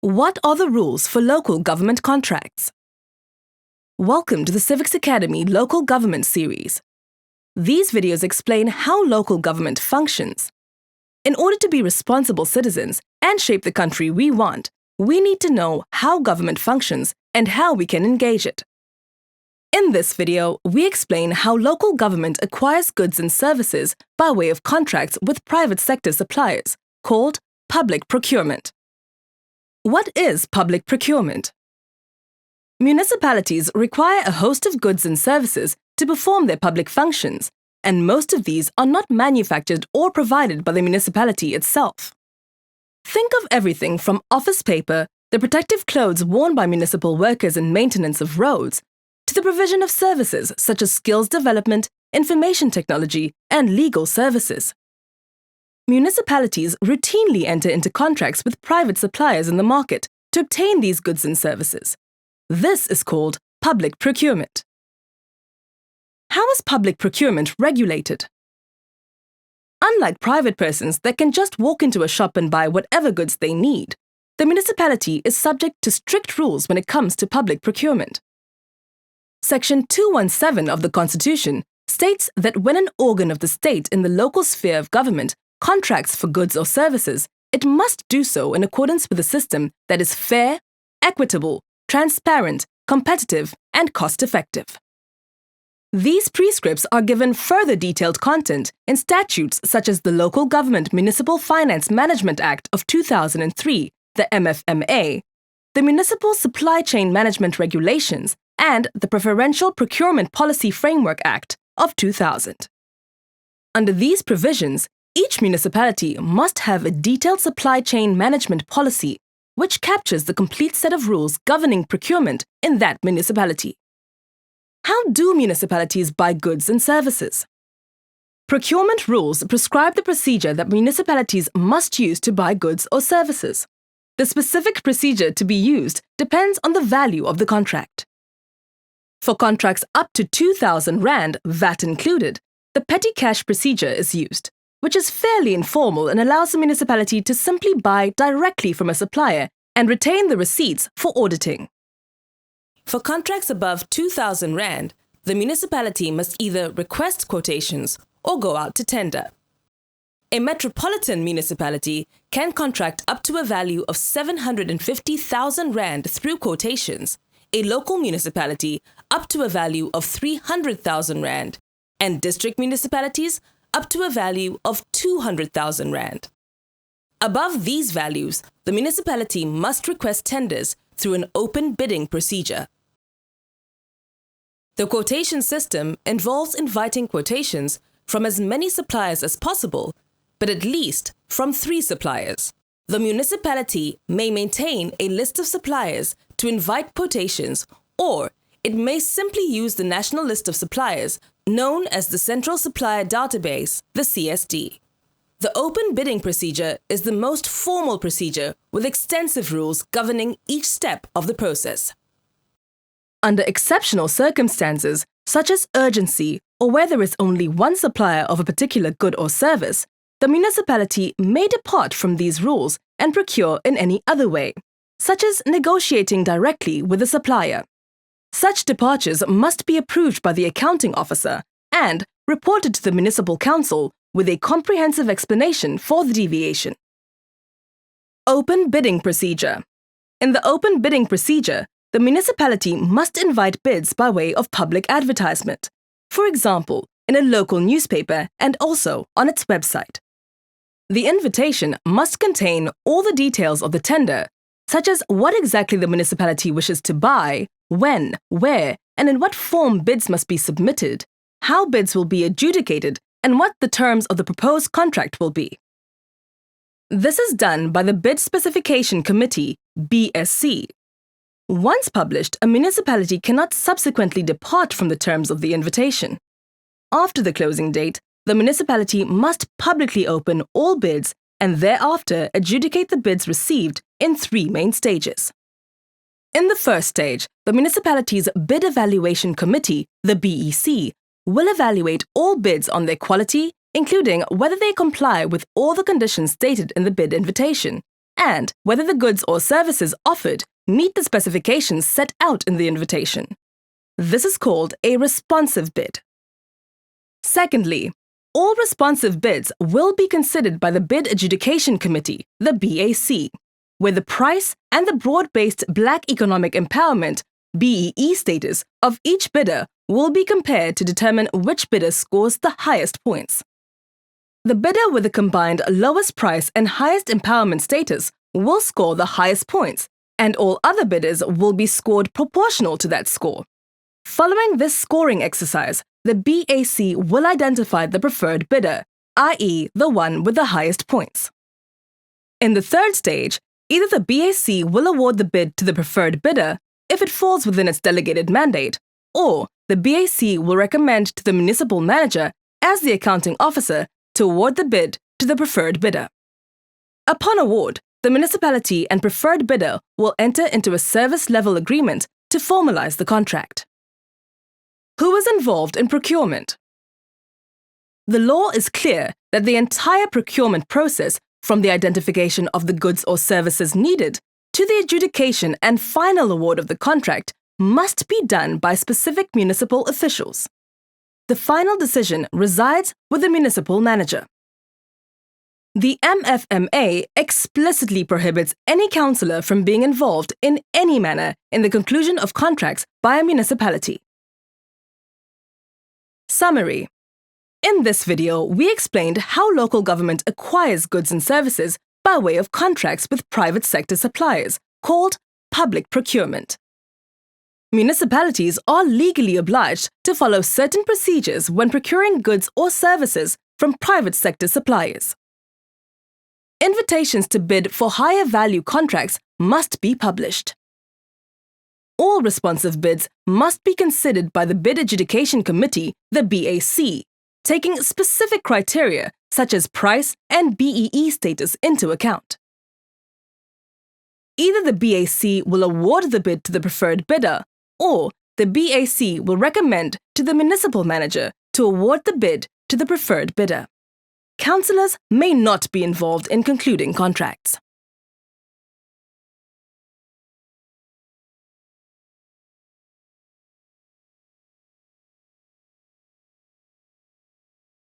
What are the rules for local government contracts? Welcome to the Civics Academy Local Government series. These videos explain how local government functions. In order to be responsible citizens and shape the country we want, we need to know how government functions and how we can engage it. In this video, we explain how local government acquires goods and services by way of contracts with private sector suppliers, called public procurement. What is public procurement? Municipalities require a host of goods and services to perform their public functions, and most of these are not manufactured or provided by the municipality itself. Think of everything from office paper, the protective clothes worn by municipal workers in maintenance of roads, to the provision of services such as skills development, information technology, and legal services. Municipalities routinely enter into contracts with private suppliers in the market to obtain these goods and services. This is called public procurement. How is public procurement regulated? Unlike private persons that can just walk into a shop and buy whatever goods they need, the municipality is subject to strict rules when it comes to public procurement. Section 217 of the Constitution states that when an organ of the state in the local sphere of government contracts for goods or services, it must do so in accordance with a system that is fair, equitable, transparent, competitive, and cost-effective. These prescripts are given further detailed content in statutes such as the Local Government Municipal Finance Management Act of 2003, the MFMA, the Municipal Supply Chain Management Regulations, and the Preferential Procurement Policy Framework Act of 2000. Under these provisions, each municipality must have a detailed supply chain management policy which captures the complete set of rules governing procurement in that municipality. How do municipalities buy goods and services? Procurement rules prescribe the procedure that municipalities must use to buy goods or services. The specific procedure to be used depends on the value of the contract. For contracts up to 2,000 Rand, VAT included, the petty cash procedure is used, which is fairly informal and allows the municipality to simply buy directly from a supplier and retain the receipts for auditing. For contracts above 2,000 Rand, the municipality must either request quotations or go out to tender. A metropolitan municipality can contract up to a value of 750,000 Rand through quotations, a local municipality up to a value of 300,000 Rand, and district municipalities up to a value of 200,000 Rand. Above these values, the municipality must request tenders through an open bidding procedure. The quotation system involves inviting quotations from as many suppliers as possible, but at least from 3 suppliers. The municipality may maintain a list of suppliers to invite quotations, or it may simply use the national list of suppliers known as the Central Supplier Database, the CSD. The open bidding procedure is the most formal procedure with extensive rules governing each step of the process. Under exceptional circumstances, such as urgency or where there is only one supplier of a particular good or service, the municipality may depart from these rules and procure in any other way, such as negotiating directly with the supplier. Such departures must be approved by the accounting officer and reported to the municipal council with a comprehensive explanation for the deviation. Open bidding procedure. In the open bidding procedure, the municipality must invite bids by way of public advertisement, for example, in a local newspaper and also on its website. The invitation must contain all the details of the tender, such as what exactly the municipality wishes to buy, when, where, and in what form bids must be submitted, how bids will be adjudicated, and what the terms of the proposed contract will be. This is done by the Bid Specification Committee, BSC. Once published, a municipality cannot subsequently depart from the terms of the invitation. After the closing date, the municipality must publicly open all bids and thereafter adjudicate the bids received in 3 main stages. In the first stage, the municipality's Bid Evaluation Committee, the BEC, will evaluate all bids on their quality, including whether they comply with all the conditions stated in the bid invitation, and whether the goods or services offered meet the specifications set out in the invitation. This is called a responsive bid. Secondly, all responsive bids will be considered by the Bid Adjudication Committee, the BAC, where the price and the broad-based Black Economic Empowerment (BEE) status of each bidder will be compared to determine which bidder scores the highest points. The bidder with the combined lowest price and highest empowerment status will score the highest points, and all other bidders will be scored proportional to that score. Following this scoring exercise, the BAC will identify the preferred bidder, i.e., the one with the highest points. In the third stage, either the BAC will award the bid to the preferred bidder if it falls within its delegated mandate, or the BAC will recommend to the municipal manager as the accounting officer to award the bid to the preferred bidder. Upon award, the municipality and preferred bidder will enter into a service level agreement to formalize the contract. Who is involved in procurement? The law is clear that the entire procurement process, from the identification of the goods or services needed to the adjudication and final award of the contract, must be done by specific municipal officials. The final decision resides with the municipal manager. The MFMA explicitly prohibits any councillor from being involved in any manner in the conclusion of contracts by a municipality. Summary. In this video, we explained how local government acquires goods and services by way of contracts with private sector suppliers, called public procurement. Municipalities are legally obliged to follow certain procedures when procuring goods or services from private sector suppliers. Invitations to bid for higher value contracts must be published. All responsive bids must be considered by the Bid Adjudication Committee, the BAC, taking specific criteria such as price and BEE status into account. Either the BAC will award the bid to the preferred bidder, or the BAC will recommend to the municipal manager to award the bid to the preferred bidder. Councillors may not be involved in concluding contracts.